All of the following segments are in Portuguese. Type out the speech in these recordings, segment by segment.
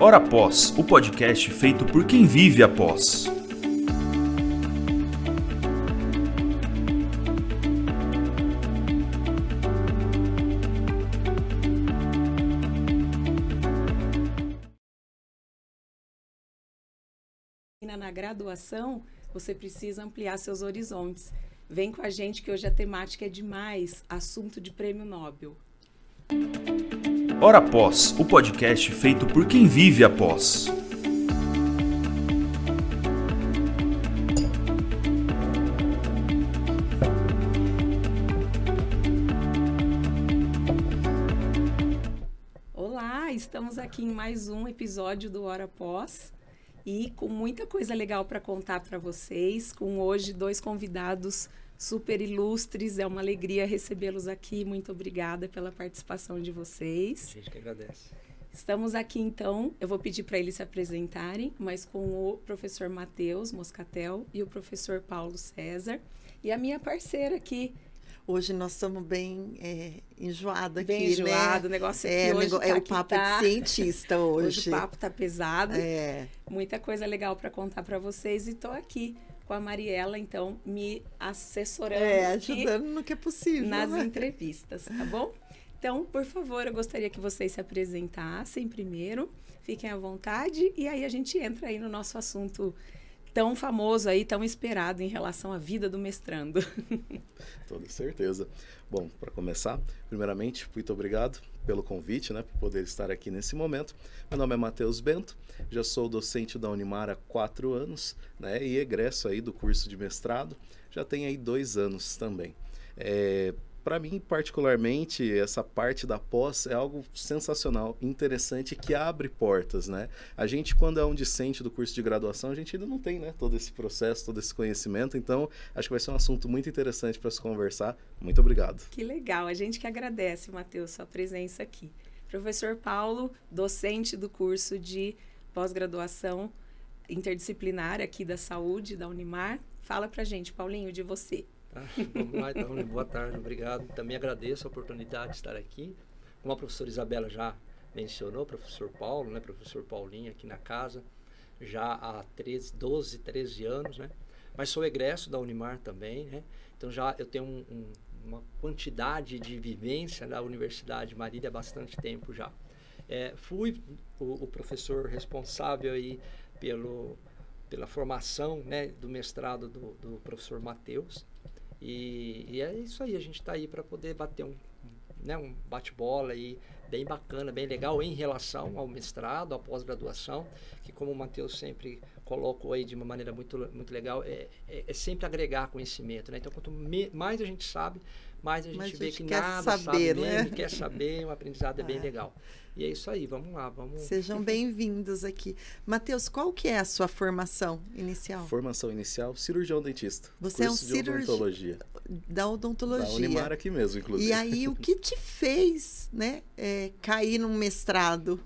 Hora Após, o podcast feito por quem vive após. Na graduação, você precisa ampliar seus horizontes. Vem com a gente que hoje a temática é demais, assunto de prêmio Nobel. Hora Após, o podcast feito por quem vive após. Olá, estamos aqui em mais um episódio do Hora Após e com muita coisa legal para contar para vocês, com hoje 2 convidados super ilustres, é uma alegria recebê-los aqui, muito obrigada pela participação de vocês. A gente que agradece. Estamos aqui então, eu vou pedir para eles se apresentarem, mas com o professor Matheus Moscatel e o professor Paulo César e a minha parceira aqui. Hoje nós estamos bem enjoados aqui, bem enjoado, né? O negócio aqui hoje é o papo de cientista hoje. Hoje o papo tá pesado, muita coisa legal para contar para vocês e estou aqui com a Mariela, então, me assessorando ajudando no que é possível. Nas entrevistas, tá bom? Então, por favor, eu gostaria que vocês se apresentassem primeiro, fiquem à vontade, e aí a gente entra aí no nosso assunto tão famoso aí, tão esperado em relação à vida do mestrando. Toda certeza. Bom, para começar, primeiramente, muito obrigado pelo convite, né, por poder estar aqui nesse momento. Meu nome é Matheus Bento, já sou docente da Unimar há 4 anos, né, e egresso aí do curso de mestrado, já tenho aí 2 anos também. Para mim, particularmente, essa parte da pós é algo sensacional, interessante, que abre portas, né? A gente, quando é um discente do curso de graduação, a gente ainda não tem, né, todo esse processo, todo esse conhecimento, então acho que vai ser um assunto muito interessante para se conversar. Muito obrigado. Que legal, a gente que agradece, Matheus, sua presença aqui. Professor Paulo, docente do curso de pós-graduação interdisciplinar aqui da saúde, da Unimar. Fala pra gente, Paulinho, de você. Tá, vamos lá, então. Boa tarde, obrigado. Também agradeço a oportunidade de estar aqui. Como a professora Isabela já mencionou, professor Paulo, né, professor Paulinho aqui na casa, já há 12, 13 anos, né? Mas sou egresso da Unimar também, né? Então já eu tenho uma quantidade de vivência na Universidade de Marília há bastante tempo já. Fui o professor responsável aí pela formação, né, do mestrado do professor Matheus. E é isso aí, a gente está aí para poder bater um bate-bola aí bem bacana, bem legal em relação ao mestrado, à pós-graduação, que como o Matheus sempre colocou aí de uma maneira muito, muito legal, é sempre agregar conhecimento, né? Então, quanto mais a gente sabe, mais a gente vê que nada sabe mesmo, quer saber, o aprendizado é bem legal. E é isso aí, vamos lá, vamos... Sejam bem-vindos aqui. Matheus, qual que é a sua formação inicial? Formação inicial, cirurgião dentista. Você é um cirurgião da odontologia. Da Unimar aqui mesmo, inclusive. E aí, o que te fez, né, cair num mestrado?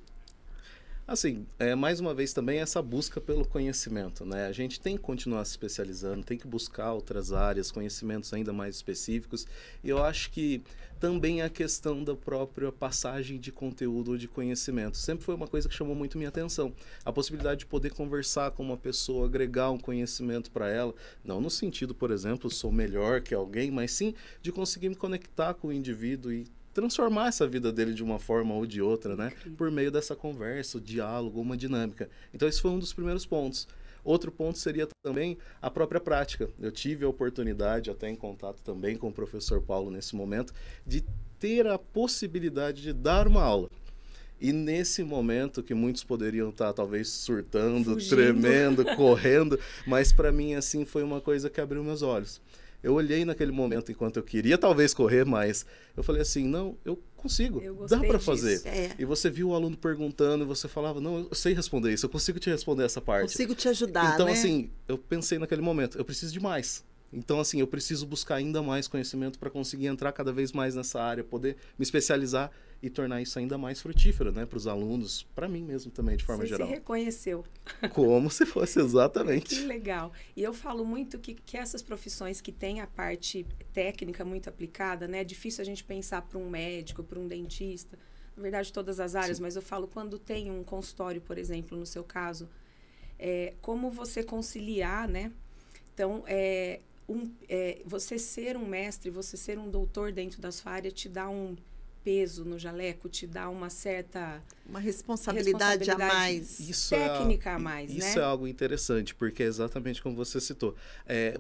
Assim, mais uma vez também essa busca pelo conhecimento, né? A gente tem que continuar se especializando, tem que buscar outras áreas, conhecimentos ainda mais específicos. E eu acho que também a questão da própria passagem de conteúdo ou de conhecimento sempre foi uma coisa que chamou muito minha atenção. A possibilidade de poder conversar com uma pessoa, agregar um conhecimento para ela, não no sentido, por exemplo, sou melhor que alguém, mas sim de conseguir me conectar com o indivíduo e transformar essa vida dele de uma forma ou de outra, né? Por meio dessa conversa, o diálogo, uma dinâmica. Então, esse foi um dos primeiros pontos. Outro ponto seria também a própria prática. Eu tive a oportunidade, até em contato também com o professor Paulo nesse momento, de ter a possibilidade de dar uma aula. E nesse momento que muitos poderiam estar talvez surtando, fugindo, tremendo, correndo, mas para mim assim foi uma coisa que abriu meus olhos. Eu olhei naquele momento enquanto eu queria talvez correr mais. Eu falei assim, não, eu consigo, dá para fazer. E você viu o aluno perguntando e você falava, não, eu sei responder isso, eu consigo te responder essa parte. Consigo te ajudar, então, né? assim, eu pensei naquele momento, eu preciso de mais. Então, assim, eu preciso buscar ainda mais conhecimento para conseguir entrar cada vez mais nessa área, poder me especializar e tornar isso ainda mais frutífero, né, para os alunos, para mim mesmo também, de forma geral. Você se reconheceu. Como se fosse, exatamente. Que legal. E eu falo muito que essas profissões que têm a parte técnica muito aplicada, né, é difícil a gente pensar para um médico, para um dentista. na verdade, todas as áreas, mas eu falo quando tem um consultório, por exemplo, no seu caso, como você conciliar, né? Então, você ser um mestre, você ser um doutor dentro da sua área te dá um peso no jaleco, te dá uma certa... Uma responsabilidade a mais. Técnica a mais, né? Isso é algo interessante, porque é exatamente como você citou.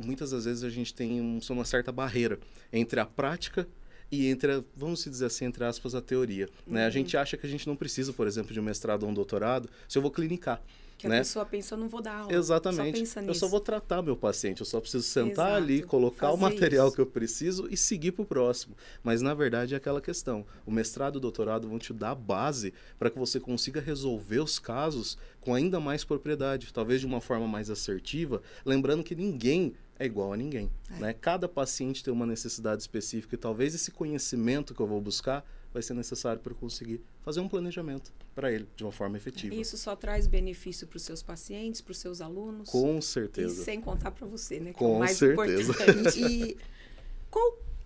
Muitas das vezes a gente tem uma certa barreira entre a prática e entre, vamos dizer assim, entre aspas, a teoria. Né? A gente acha que a gente não precisa, por exemplo, de um mestrado ou um doutorado se eu vou clinicar. Que a pessoa pensa, eu não vou dar aula. Exatamente. Só pensa nisso. Eu só vou tratar meu paciente, eu só preciso sentar Exato. ali, colocar o Fazer material isso. que eu preciso e seguir para o próximo. Mas, na verdade, é aquela questão. O mestrado e o doutorado vão te dar a base para que você consiga resolver os casos com ainda mais propriedade, talvez de uma forma mais assertiva, lembrando que ninguém é igual a ninguém. Né? Cada paciente tem uma necessidade específica e talvez esse conhecimento que eu vou buscar vai ser necessário para eu conseguir fazer um planejamento para ele de uma forma efetiva. Isso só traz benefício para os seus pacientes, para os seus alunos. Com certeza. E sem contar para você, né? Que Com é o mais certeza. importante. E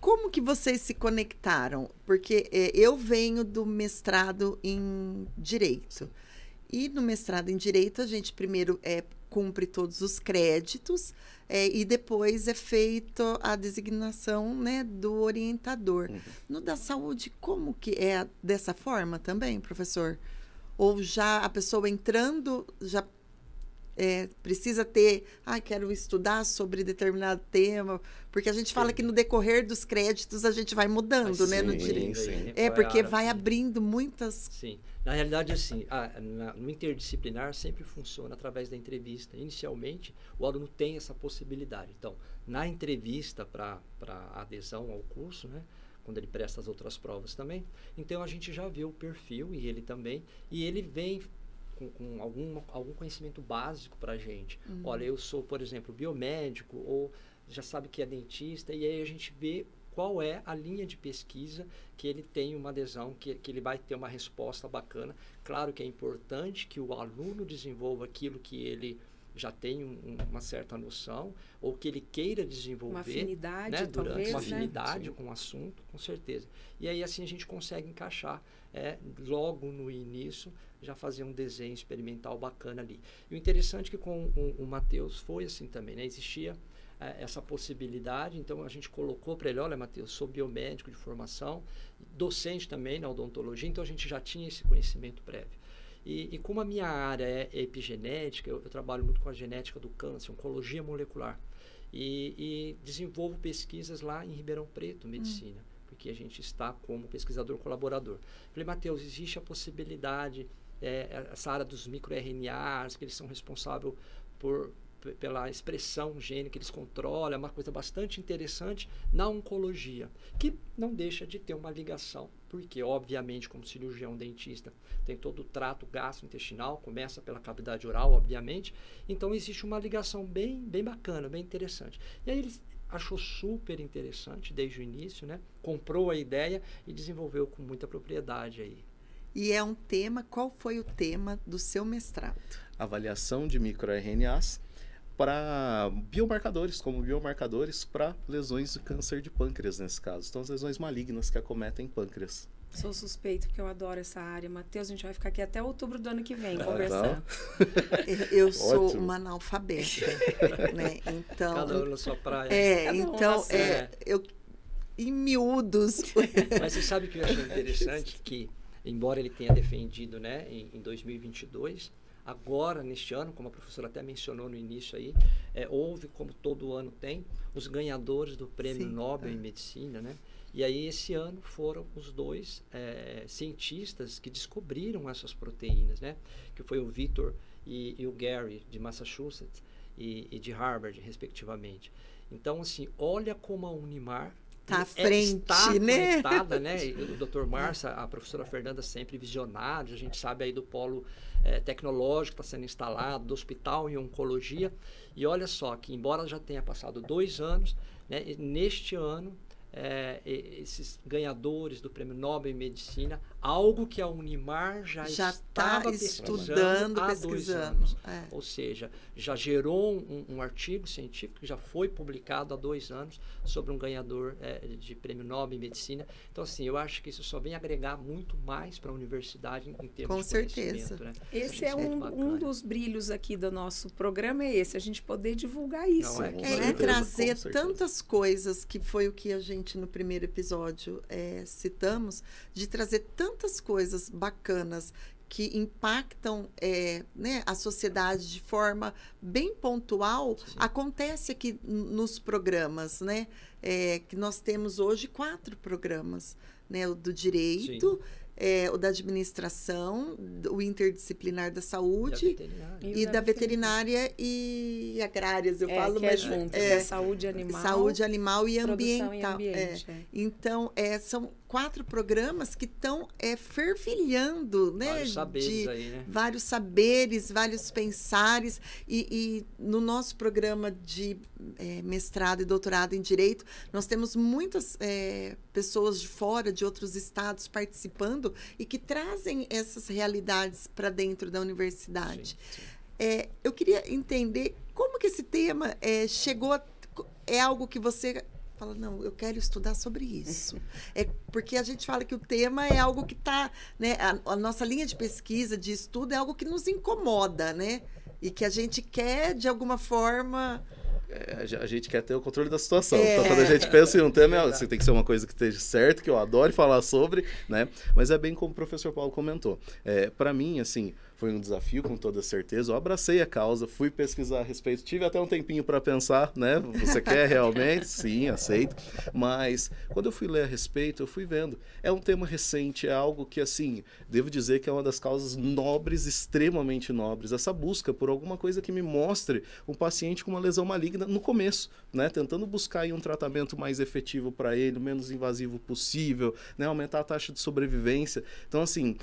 como que vocês se conectaram? Porque eu venho do mestrado em Direito. E no mestrado em Direito, a gente primeiro cumpre todos os créditos e depois é feita a designação, né, do orientador. No da saúde, como que é dessa forma também, professor? Ou já a pessoa entrando, já precisa ter, quero estudar sobre determinado tema, porque a gente fala que no decorrer dos créditos a gente vai mudando, né, no direito. Sim. Porque vai abrindo muitas... Sim. Na realidade, assim, no interdisciplinar sempre funciona através da entrevista. Inicialmente, o aluno tem essa possibilidade. Então, na entrevista para adesão ao curso, né, quando ele presta as outras provas também, então a gente já vê o perfil, e ele também, e ele vem com algum conhecimento básico para a gente. Olha, eu sou, por exemplo, biomédico, ou já sabe que é dentista, e aí a gente vê qual é a linha de pesquisa que ele tem uma adesão, que ele vai ter uma resposta bacana. Claro que é importante que o aluno desenvolva aquilo que ele já tem uma certa noção, ou que ele queira desenvolver. Uma afinidade, né, durante talvez, uma né? afinidade com o assunto, com certeza. E aí assim a gente consegue encaixar, logo no início, já fazer um desenho experimental bacana ali. E o interessante é que com o Matheus foi assim também, né? Existia essa possibilidade, então a gente colocou para ele, olha, Matheus, sou biomédico de formação, docente também na odontologia, então a gente já tinha esse conhecimento prévio. E como a minha área é epigenética, eu trabalho muito com a genética do câncer, oncologia molecular, e desenvolvo pesquisas lá em Ribeirão Preto, medicina, porque a gente está como pesquisador colaborador. Falei, Matheus, existe a possibilidade, essa área dos microRNAs, que eles são responsáveis pela expressão gene que eles controlam, é uma coisa bastante interessante na oncologia, que não deixa de ter uma ligação, porque, obviamente, como cirurgião dentista, tem todo o trato gastrointestinal, começa pela cavidade oral, obviamente, então existe uma ligação bem bacana, bem interessante. E aí ele achou super interessante desde o início, né? Comprou a ideia e desenvolveu com muita propriedade aí. E é um tema, qual foi o tema do seu mestrado? Avaliação de microRNAs para biomarcadores, como biomarcadores para lesões de câncer de pâncreas, nesse caso. Então, as lesões malignas que acometem pâncreas. Sou suspeito, porque eu adoro essa área. Matheus, a gente vai ficar aqui até outubro do ano que vem conversando. Eu sou Ótimo. uma analfabeta, né? Então, Cada um na sua praia. então, eu em miúdos. Mas você sabe que eu achei interessante que, embora ele tenha defendido, né, em 2022, agora, neste ano, como a professora até mencionou no início aí, houve, como todo ano tem, os ganhadores do Prêmio Nobel em Medicina, né? E aí, esse ano, foram os dois cientistas que descobriram essas proteínas, né? Que foi o Victor e o Gary, de Massachusetts, e de Harvard, respectivamente. Então, assim, olha como a Unimar Tá à frente, está né? conectada, né? E o Dr. Márcia, a professora Fernanda sempre visionária, a gente sabe aí do polo tecnológico que está sendo instalado, do hospital em oncologia. E olha só que, embora já tenha passado 2 anos, né, neste ano esses ganhadores do Prêmio Nobel em Medicina, algo que a Unimar já estava estudando, há 2 anos. É. Ou seja, já gerou um artigo científico que já foi publicado há 2 anos sobre um ganhador de Prêmio Nobel em Medicina. Então, assim, eu acho que isso só vem agregar muito mais para a universidade em termos Com de certeza. conhecimento. Né? Esse é um dos brilhos aqui do nosso programa, é esse, a gente poder divulgar isso. Não, aqui, com E né? trazer com certeza. tantas coisas, que foi o que a gente no primeiro episódio citamos, de trazer tantas coisas bacanas que impactam né, a sociedade de forma bem pontual. Sim. Acontece aqui nos programas, né? Que nós temos hoje 4 programas, né? O do direito, o da administração, o interdisciplinar da saúde e da veterinária e agrárias, eu falo, que mas junto, né? Saúde animal, saúde animal e produção e ambiental. ambiente. Então, são 4 programas que estão fervilhando, né? Vários saberes aí, né? Vários saberes, vários pensares. E no nosso programa de mestrado e doutorado em Direito, nós temos muitas pessoas de fora, de outros estados, participando e que trazem essas realidades para dentro da universidade. Sim. Eu queria entender como que esse tema chegou é algo que você fala, não, eu quero estudar sobre isso. Porque a gente fala que o tema é algo que está, né, a nossa linha de pesquisa, de estudo, é algo que nos incomoda, né? E que a gente quer, de alguma forma... A gente quer ter o controle da situação. Então, quando a gente pensa em um tema, assim, tem que ser uma coisa que esteja certo, que eu adore falar sobre, né? Mas é bem como o professor Paulo comentou. Para mim, assim, foi um desafio, com toda certeza. Eu abracei a causa, fui pesquisar a respeito. Tive até um tempinho para pensar, né? Você quer realmente? Sim, aceito. Mas, quando eu fui ler a respeito, eu fui vendo. É um tema recente, é algo que, assim, devo dizer que é uma das causas nobres, extremamente nobres. Essa busca por alguma coisa que me mostre um paciente com uma lesão maligna no começo, né? Tentando buscar aí um tratamento mais efetivo para ele, o menos invasivo possível, né? Aumentar a taxa de sobrevivência. Então, assim,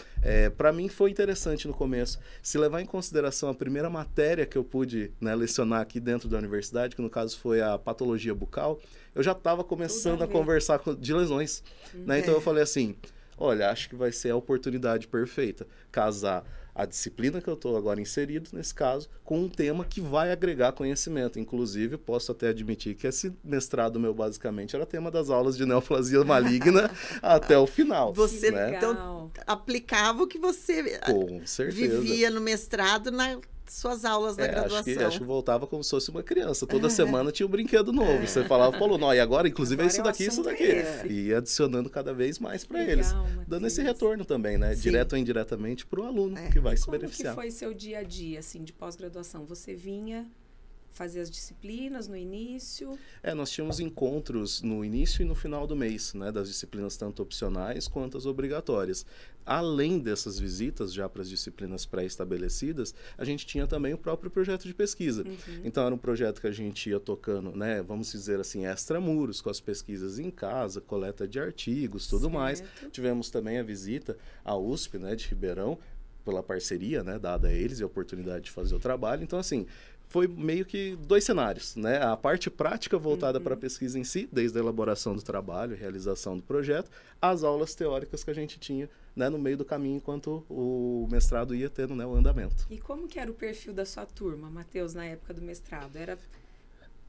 para mim foi interessante no começo. Se levar em consideração a primeira matéria que eu pude, né, lecionar aqui dentro da universidade, que no caso foi a patologia bucal, eu já estava começando a conversar de lesões, né? Então eu falei assim, olha, acho que vai ser a oportunidade perfeita, casar a disciplina que eu estou agora inserido, nesse caso, com um tema que vai agregar conhecimento. Inclusive, posso até admitir que esse mestrado meu, basicamente, era tema das aulas de neoplasia maligna até o final. Você, né? então, aplicava o que você Com certeza. vivia no mestrado nas suas aulas da graduação. Acho que voltava como se fosse uma criança. Toda semana tinha um brinquedo novo. Você falava, Paulo, não, e agora, inclusive, Agora é isso daqui, isso daqui. E ia adicionando cada vez mais para eles. Dando esse retorno também, né? Sim. Direto ou indiretamente para o aluno que vai se beneficiar. Como que foi seu dia a dia, assim, de pós-graduação? Você vinha fazer as disciplinas no início? Nós tínhamos encontros no início e no final do mês, né? Das disciplinas tanto opcionais quanto as obrigatórias. Além dessas visitas já para as disciplinas pré-estabelecidas, a gente tinha também o próprio projeto de pesquisa. Então, era um projeto que a gente ia tocando, né, vamos dizer assim, extramuros, com as pesquisas em casa, coleta de artigos, tudo mais. Tivemos também a visita à USP, né, de Ribeirão, pela parceria, né, dada a eles e a oportunidade de fazer o trabalho. Então, assim, foi meio que 2 cenários, né? A parte prática voltada para a pesquisa em si, desde a elaboração do trabalho, realização do projeto, as aulas teóricas que a gente tinha, né, no meio do caminho, enquanto o mestrado ia tendo, né, o andamento. E como que era o perfil da sua turma, Matheus, na época do mestrado?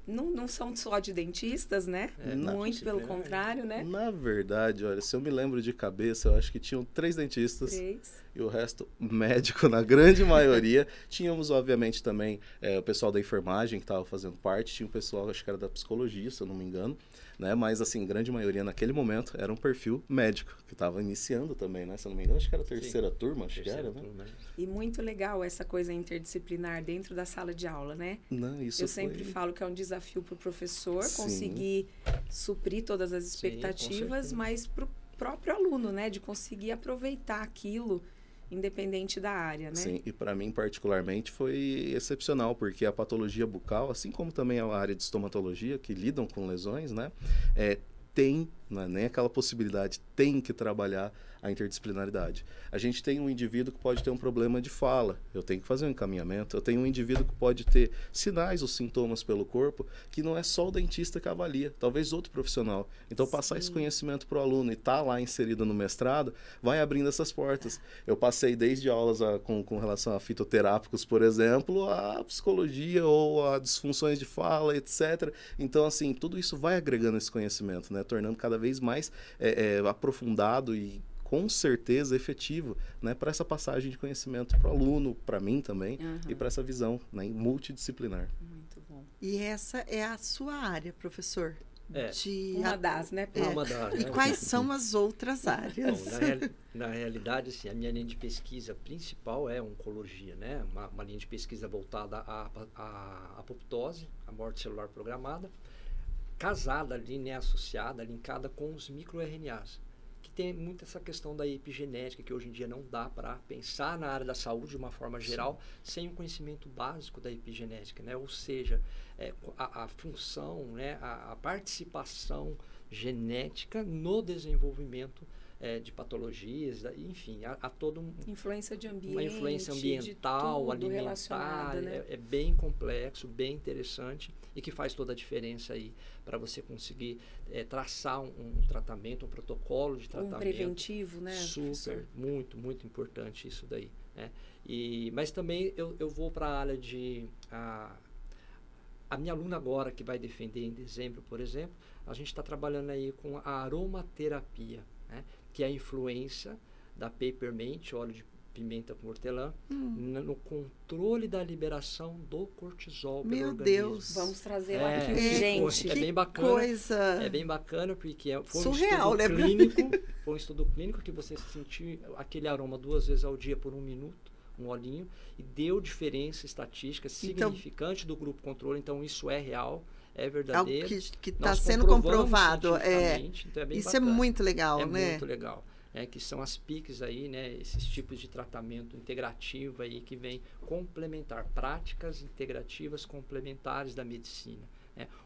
Não são só de dentistas, né? Muito pelo contrário, né? Na verdade, olha, se eu me lembro de cabeça, eu acho que tinham 3 dentistas. 3. E o resto médico, na grande maioria. Tínhamos, obviamente, também o pessoal da enfermagem que estava fazendo parte. Tinha o pessoal, acho que era da psicologia, se eu não me engano. Né? Mas, assim, grande maioria naquele momento era um perfil médico, que estava iniciando também, né? Se eu não me engano, acho que era a terceira turma, acho que era, né? E muito legal essa coisa interdisciplinar dentro da sala de aula, né? Não, isso Eu sempre falo que é um desafio para o professor Sim. conseguir suprir todas as expectativas, mas para o próprio aluno, né? De conseguir aproveitar aquilo independente da área, né? Sim, e para mim particularmente foi excepcional, porque a patologia bucal, assim como também a área de estomatologia, que lidam com lesões, né, tem não é nem aquela possibilidade, tem que trabalhar a interdisciplinaridade. A gente tem um indivíduo que pode ter um problema de fala, eu tenho que fazer um encaminhamento. Eu tenho um indivíduo que pode ter sinais ou sintomas pelo corpo que não é só o dentista que avalia, talvez outro profissional. Então, passar esse conhecimento para o aluno e estar lá inserido no mestrado, vai abrindo essas portas. Eu passei desde aulas com relação a fitoterápicos, por exemplo, a psicologia ou a disfunções de fala, etc. Então, assim, tudo isso vai agregando esse conhecimento, né? Tornando cada vez mais aprofundado e com certeza efetivo, né, para essa passagem de conhecimento para o aluno, para mim também, e para essa visão, né, multidisciplinar. Muito bom. E essa é a sua área, professor? Uma das, né? Uma das, E né? quais são as outras áreas? Bom, na realidade, assim, a minha linha de pesquisa principal é oncologia, né? Uma linha de pesquisa voltada à apoptose, a morte celular programada, casada ali, né, associada, linkada com os microRNAs, que tem muito essa questão da epigenética, que hoje em dia não dá para pensar na área da saúde de uma forma geral, sem o conhecimento básico da epigenética, né? Ou seja, a função, né, a participação genética no desenvolvimento de patologias, enfim, há toda influência de ambiente, uma influência ambiental, alimentar, né? É bem complexo, bem interessante e que faz toda a diferença aí para você conseguir traçar um tratamento, um protocolo de tratamento. Um preventivo, né? Super, muito, muito importante isso daí, né? Mas também eu vou para a área de... A minha aluna agora, que vai defender em dezembro, por exemplo, a gente está trabalhando aí com a aromaterapia, né? Que é a influência da peppermint, óleo de pimenta com hortelã, no controle da liberação do cortisol pelo organismo. Meu Deus! Vamos trazer aqui urgente. É bem bacana. Coisa... É bem bacana porque foi surreal, um estudo né? clínico. Foi um estudo clínico que você sentiu aquele aroma 2 vezes ao dia por 1 minuto, um olhinho, e deu diferença estatística significante do grupo controle. Então, isso é real, é verdadeiro. Algo que está sendo comprovado. Então é bem isso bacana. É muito legal, né? É muito legal. Que são as PICs aí, né? Esses tipos de tratamento integrativo aí que vem complementar, práticas integrativas complementares da medicina.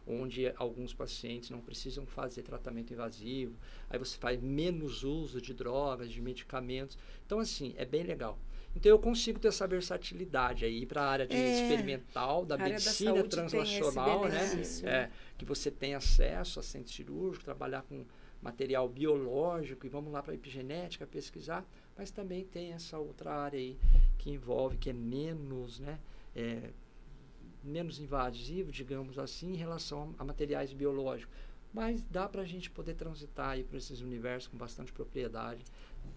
Onde alguns pacientes não precisam fazer tratamento invasivo, aí você faz menos uso de drogas, de medicamentos. Então, assim, é bem legal. Então, eu consigo ter essa versatilidade aí para a área de experimental, da medicina translacional, né? Que você tem acesso a centro cirúrgico, trabalhar com material biológico, e vamos lá para a epigenética pesquisar, mas também tem essa outra área aí que envolve, que é menos, né? Menos invasivo, digamos assim, em relação a materiais biológicos. Mas dá para a gente poder transitar aí por esses universos com bastante propriedade,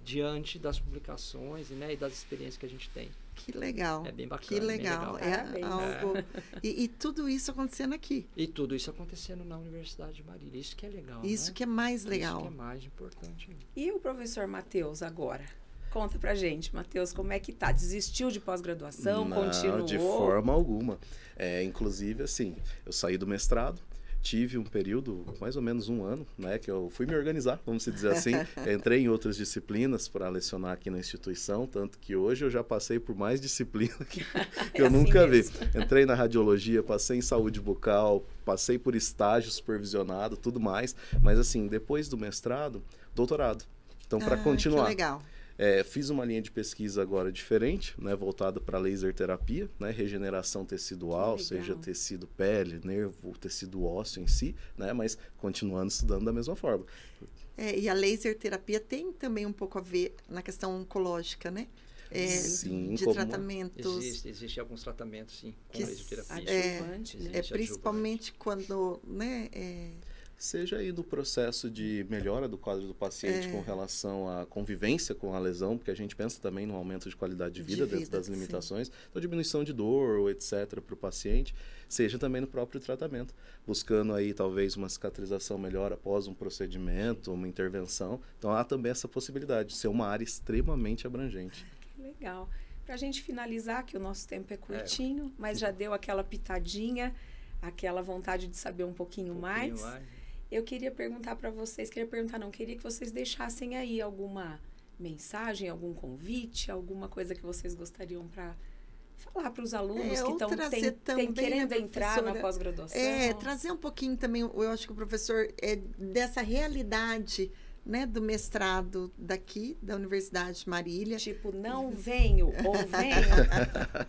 diante das publicações e das experiências que a gente tem. Que legal. É bem bacana. Que legal. Algo... E tudo isso acontecendo aqui. E tudo isso acontecendo na Universidade de Marília. Isso que é legal. Isso, né? que é mais legal. Isso que é mais importante. E o professor Matheus agora? Conta pra gente, Matheus, como é que tá? Desistiu de pós-graduação? Continuou? Não, de forma alguma. Inclusive, assim, eu saí do mestrado, tive um período, mais ou menos 1 ano, né, que eu fui me organizar, vamos dizer assim. Entrei em outras disciplinas para lecionar aqui na instituição, tanto que hoje eu já passei por mais disciplina que eu nunca vi. Entrei na radiologia, passei em saúde bucal, passei por estágio supervisionado, tudo mais. Mas, assim, depois do mestrado, doutorado. Então, para continuar. Que legal. Fiz uma linha de pesquisa agora diferente, né, voltada para laser terapia, né, regeneração tecidual, seja tecido pele, nervo, tecido ósseo em si, né, mas continuando estudando da mesma forma. E a laser terapia tem também um pouco a ver na questão oncológica, né? Sim, de tratamentos. Existem alguns tratamentos, sim, com laser terapia. Adjuvante, né? Principalmente quando, né? Seja aí no processo de melhora do quadro do paciente com relação à convivência com a lesão, porque a gente pensa também no aumento de qualidade de vida dentro das limitações, então diminuição de dor ou etc. para o paciente, seja também no próprio tratamento, buscando aí talvez uma cicatrização melhor após um procedimento, uma intervenção. Então há também essa possibilidade de ser uma área extremamente abrangente. Legal. Para a gente finalizar, que o nosso tempo é curtinho, mas já deu aquela pitadinha, aquela vontade de saber um pouquinho mais. Eu queria perguntar para vocês, queria que vocês deixassem aí alguma mensagem, algum convite, alguma coisa que vocês gostariam para falar para os alunos ou que estão trazer também, querendo né, entrar na professora? pós-graduação. Trazer um pouquinho também, eu acho que o professor, dessa realidade, né, do mestrado daqui, da Universidade Marília. Tipo, não venho ou venho.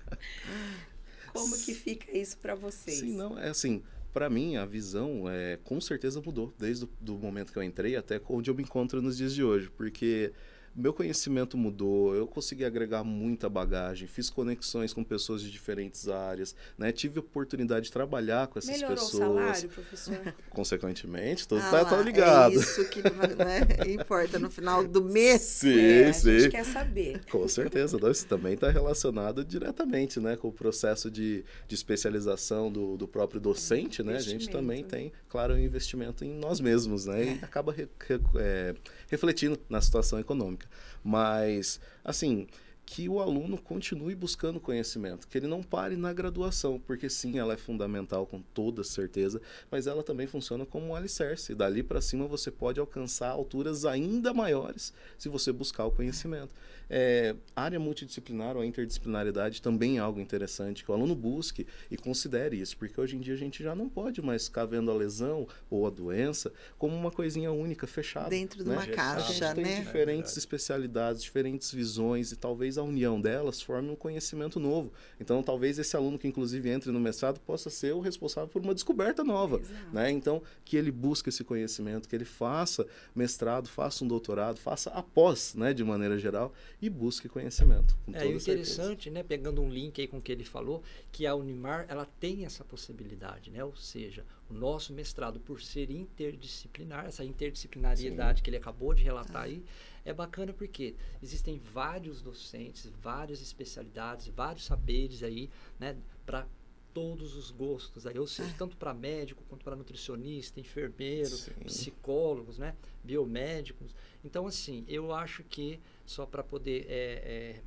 Como que fica isso para vocês? Sim, não, é assim, para mim a visão com certeza mudou desde o momento que eu entrei até onde eu me encontro nos dias de hoje, porque meu conhecimento mudou, eu consegui agregar muita bagagem, fiz conexões com pessoas de diferentes áreas, né? Tive a oportunidade de trabalhar com essas Melhorou pessoas. Melhorou o salário, professor? Consequentemente, tudo tá ligado. É isso que, né, importa no final do mês. Sim, a gente quer saber. Com certeza, não, isso também está relacionado diretamente, né, com o processo de especialização do próprio docente, né? A gente também tem, claro, um investimento em nós mesmos, né? E acaba refletindo na situação econômica. Mas, assim, que o aluno continue buscando conhecimento, que ele não pare na graduação, porque sim, ela é fundamental com toda certeza, mas ela também funciona como um alicerce. Dali para cima você pode alcançar alturas ainda maiores se você buscar o conhecimento. Área multidisciplinar ou a interdisciplinaridade também é algo interessante que o aluno busque e considere isso, porque hoje em dia a gente já não pode mais ficar vendo a lesão ou a doença como uma coisinha única, fechada. Dentro de né? uma caixa, A gente tem né? diferentes especialidades, diferentes visões e talvez a união delas forme um conhecimento novo. Então, talvez esse aluno que inclusive entre no mestrado possa ser o responsável por uma descoberta nova. Né? Então, que ele busque esse conhecimento, que ele faça mestrado, faça um doutorado, faça a pós, né, de maneira geral, e busque conhecimento. Com toda o interessante, certeza. né, pegando um link aí com o que ele falou, que a Unimar ela tem essa possibilidade, né? Ou seja, o nosso mestrado, por ser interdisciplinar, essa interdisciplinariedade que ele acabou de relatar aí, é bacana porque existem vários docentes, várias especialidades, vários saberes aí, né, para todos os gostos aí, ou seja, tanto para médico quanto para nutricionista, enfermeiro, psicólogos, né, biomédicos. Então, assim, eu acho que só para poder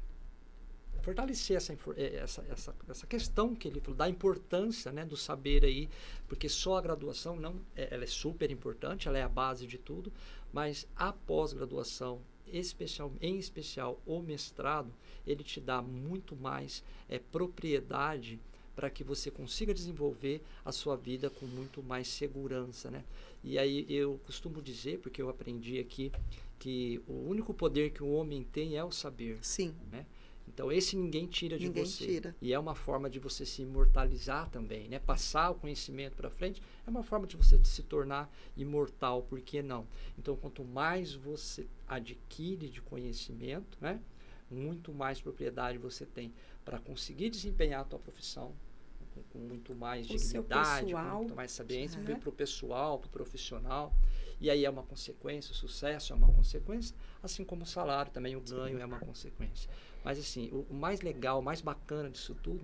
fortalecer essa questão que ele falou, da importância, né, do saber aí, porque só a graduação ela é super importante, ela é a base de tudo, mas a pós-graduação, em especial o mestrado, ele te dá muito mais propriedade para que você consiga desenvolver a sua vida com muito mais segurança, né? E aí eu costumo dizer, porque eu aprendi aqui, que o único poder que o homem tem é o saber. Sim. Né? Então, esse ninguém tira de você. Tira. E é uma forma de você se imortalizar também, né? Passar o conhecimento para frente é uma forma de você se tornar imortal, por que não? Então, quanto mais você adquire de conhecimento, né? Muito mais propriedade você tem para conseguir desempenhar a tua profissão com muito mais dignidade, com muito mais sabiência para o pessoal, para o profissional. E aí é uma consequência, o sucesso é uma consequência, assim como o salário também, o ganho é uma consequência. Mas assim, o mais legal, o mais bacana disso tudo,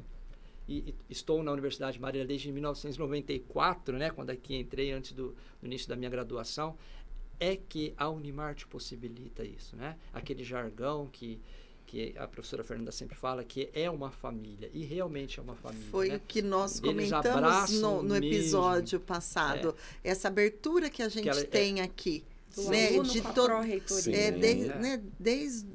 e estou na Universidade Marília desde 1994, né, quando aqui entrei antes do início da minha graduação, é que a Unimar te possibilita isso, né? Aquele jargão que a professora Fernanda sempre fala, que é uma família, e realmente é uma família. Foi né? o que nós Eles comentamos no episódio passado, essa abertura que a gente tem aqui. Do né? aluno De com a pró-reitoria. Desde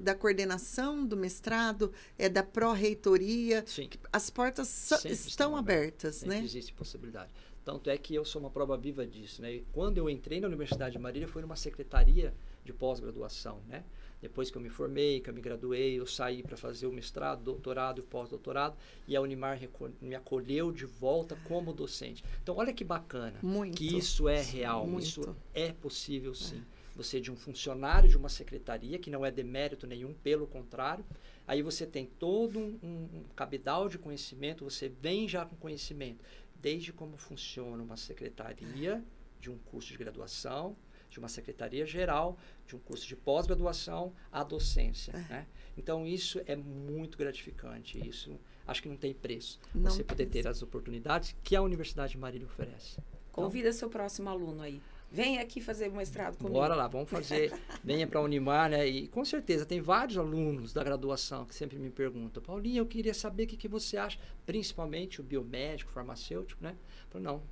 da coordenação do mestrado, da pró-reitoria, as portas estão abertas. Né? Existe possibilidade. Tanto é que eu sou uma prova viva disso. Né? Quando eu entrei na Universidade de Marília, foi numa secretaria de pós-graduação, né? Depois que eu me formei, que eu me graduei, eu saí para fazer o mestrado, doutorado e pós-doutorado, e a Unimar me acolheu de volta como docente. Então, olha que bacana, que isso é real, isso é possível sim. Você de um funcionário de uma secretaria, que não é demérito nenhum, pelo contrário, aí você tem todo um cabedal de conhecimento, você vem já com conhecimento, desde como funciona uma secretaria de um curso de graduação, de uma secretaria geral, de um curso de pós-graduação, à docência. Né? Então, isso é muito gratificante. Isso acho que não tem preço. Você poder ter as oportunidades que a Universidade de Marília oferece. Convida seu próximo aluno aí. Vem aqui fazer o mestrado comigo. Bora lá, vamos fazer. Venha para a Unimar, né? E com certeza tem vários alunos da graduação que sempre me perguntam, Paulinho, eu queria saber o que você acha, principalmente o biomédico, farmacêutico, né? Eu falo, não,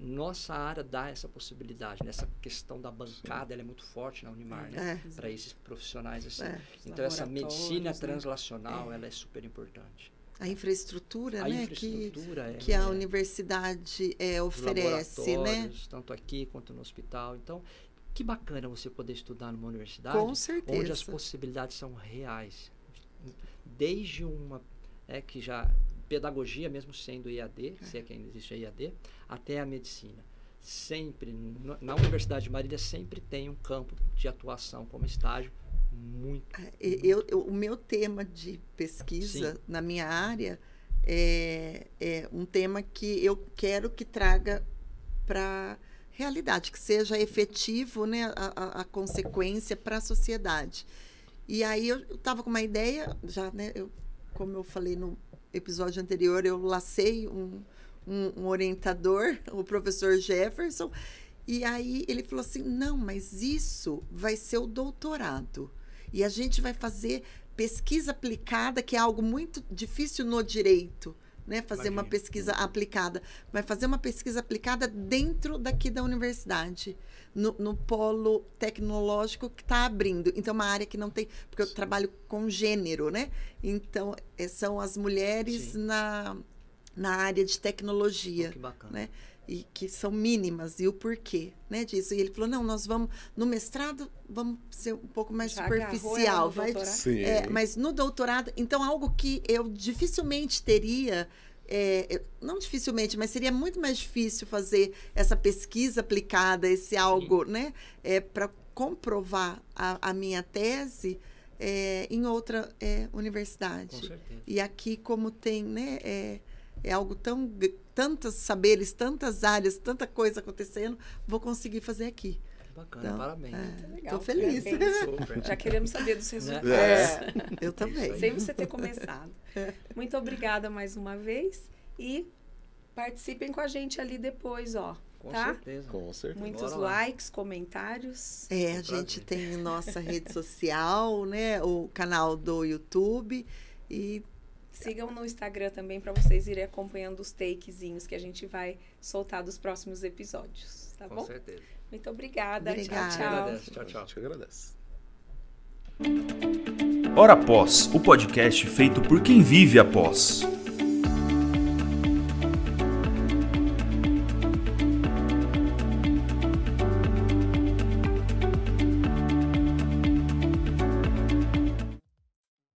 nossa área dá essa possibilidade, nessa questão da bancada, ela é muito forte na Unimar, né? Para esses profissionais assim. Então essa medicina translacional, ela é super importante. A infraestrutura, né? Infraestrutura que a universidade oferece, né? Tanto aqui quanto no hospital. Então, que bacana você poder estudar numa universidade com certeza, onde as possibilidades são reais. Desde uma que já pedagogia, mesmo sendo EAD, se é que ainda existe a EAD, até a medicina. Sempre, na Universidade de Marília, sempre tem um campo de atuação como estágio muito... O meu tema de pesquisa na minha área é um tema que eu quero que traga para realidade, que seja efetivo, né, a consequência para a sociedade. E aí eu estava com uma ideia, já, né, como eu falei no episódio anterior, eu lacei um orientador, o professor Jefferson, e aí ele falou assim, não, mas isso vai ser o doutorado. E a gente vai fazer pesquisa aplicada, que é algo muito difícil no direito, né? Fazer uma pesquisa aplicada. Vai fazer uma pesquisa aplicada dentro daqui da universidade, no polo tecnológico que está abrindo. Então, uma área que não tem... Porque eu trabalho com gênero, né? Então, são as mulheres na área de tecnologia. Que bacana. Né? E que são mínimas, e o porquê, né, disso. E ele falou, não, nós vamos, no mestrado, vamos ser um pouco mais superficial. Mas no doutorado, então, algo que eu dificilmente teria, não dificilmente, mas seria muito mais difícil fazer essa pesquisa aplicada, esse algo, né, para comprovar a minha tese em outra universidade. Com certeza. E aqui, como tem, né, é algo tantos saberes, tantas áreas, tanta coisa acontecendo, vou conseguir fazer aqui. Bacana, então, parabéns. Estou feliz. Já queremos saber dos resultados. Eu também. Sem você ter começado. Muito obrigada mais uma vez e participem com a gente ali depois, ó. Com tá? certeza. Com certeza. Muitos likes, comentários. A gente tem nossa rede social, né? O canal do YouTube e sigam no Instagram também para vocês irem acompanhando os takezinhos que a gente vai soltar dos próximos episódios, tá bom? Com certeza. Muito obrigada. Obrigada. Tchau, tchau. Tchau, tchau. Eu te agradeço. Hora Pós, o podcast feito por quem vive a pós.